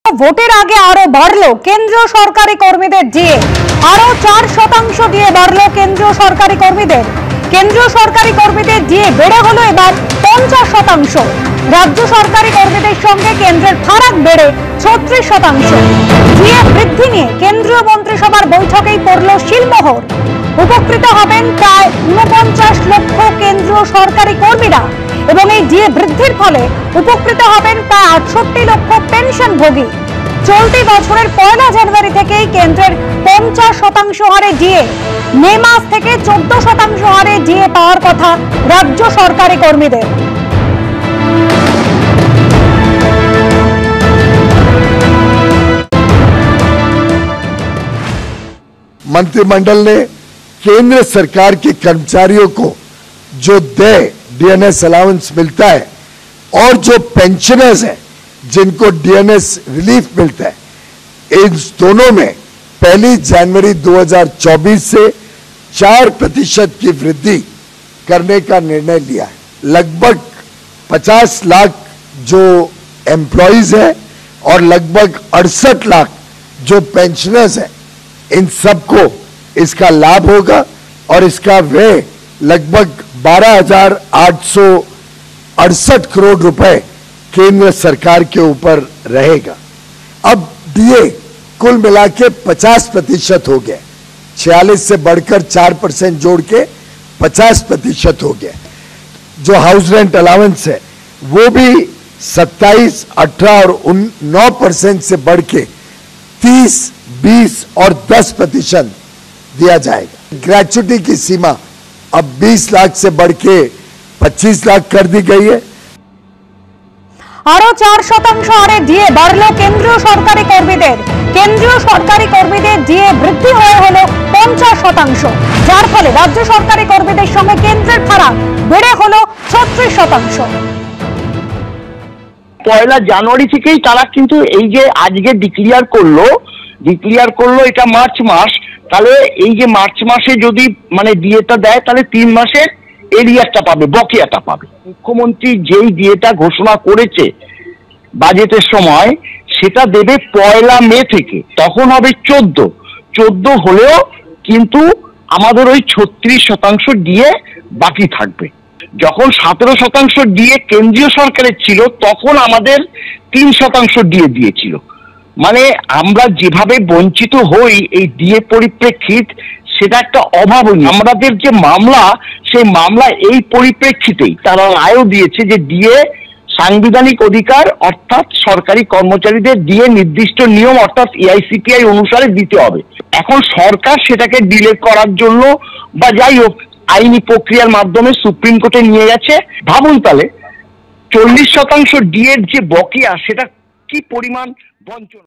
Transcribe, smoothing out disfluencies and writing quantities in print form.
ভোটের আগে আরো বাড়লো কেন্দ্রীয় সরকারি কর্মীদের ডিএ, আরো 4% দিয়ে বাড়লো কেন্দ্রীয় সরকারি কর্মীদের। কেন্দ্রীয় সরকারি কর্মীদের ডিএ বেড়ে হলো এবার 50%। রাজ্য সরকারি কর্মীদের সঙ্গে কেন্দ্রের ফারাক বেড়ে 36%। ডিএ বৃদ্ধি নিয়ে কেন্দ্রীয় মন্ত্রিসভার বৈঠকেই পড়ল শিলমোহর। উপকৃত হবেন প্রায় 49 লক্ষ কেন্দ্রীয় সরকারি কর্মীরা এবং এই ডিএ বৃদ্ধির ফলে উপকৃত হবেন প্রায় 68 লক্ষ পেনশনভোগী। চলতি বছরের 1 জানুয়ারি থেকেই কেন্দ্রের 50% হারে ডিএ, মে মাস থেকে 14% হারে ডিএ পাওয়ার কথা রাজ্য সরকারি কর্মীদের। मंत्रिमंडल ने केंद्र सरकार के कर्मचारियों को जो डीएनएस अलाउंस मिलता है और जो पेंशनर्स हैं जिनको डीएनएस रिलीफ मिलता है, इन दोनों में 1 जनवरी 2024 से 4% की वृद्धि करने का निर्णय लिया है। लगभग 50 लाख जो एम्प्लॉइज हैं और लगभग 68 लाख जो पेंशनर्स हैं, इन सबको इसका लाभ होगा और इसका व्यय लगभग 12,868 करोड़ रुपए केंद्र सरकार के ऊपर रहेगा। अब डीए कुल मिला के 50% हो गया, 46 से बढ़कर 4% जोड़ के 50% हो गया। जो हाउस रेंट अलाउंस है वो भी 27, 18 और 9% से बढ़ के 30, 20 और 10% दिया जाएगा। ग्रेच्युटी की सीमा अब 20 लाख से बढ़ के 25 लाख कर दी गई है। আরো 4% হারে ডিএ বাড়লো কেন্দ্রীয় সরকারি কর্মীদের। কেন্দ্রীয় সরকারি কর্মীদের ডিএ বৃদ্ধি হয়ে হলো 50%, যার ফলে রাজ্য সরকারি কর্মীদের সঙ্গে কেন্দ্রের ফারাক বেড়ে হলো 36%। 1 জানুয়ারি থেকেই তারা কিন্তু এই যে আজকে ডিক্লিয়ার করলো এটা মার্চ মাস, তাহলে এই যে মার্চ মাসে যদি মানে ডিএটা দেয় তাহলে 3 মাসের এরিয়ারটা পাবে, বকেয়াটা পাবে। মুখ্যমন্ত্রী যেই ডিএটা ঘোষণা করেছে বাজেটের সময় সেটা দেবে 1 মে থেকে, তখন হবে 14 হলেও কিন্তু আমাদের ওই 36% ডিএ বাকি থাকবে। যখন 17% ডিএ কেন্দ্রীয় সরকারের ছিল তখন আমাদের 3% ডিএ দিয়েছিল। মানে আমরা যেভাবে বঞ্চিত হই এই ডিএ পরিপ্রেক্ষিত, সেটা একটা অভাবনীয়। আমাদের যে মামলা, সেই মামলা এই পরিপ্রেক্ষিতেই তারা রায়ও দিয়েছে যে ডিএ সাংবিধানিক অধিকার, অর্থাৎ সরকারি কর্মচারীদের ডিএ নির্দিষ্ট নিয়ম অর্থাৎ এআইসিপিআই অনুসারে দিতে হবে। এখন সরকার সেটাকে ডিলে করার জন্য বা যাই হোক আইনি প্রক্রিয়ার মাধ্যমে সুপ্রিম কোর্টে নিয়ে গেছে। ভাবুন তাহলে 40% ডিএর যে বকেয়া সেটা কি পরিমাণ বঞ্চনা।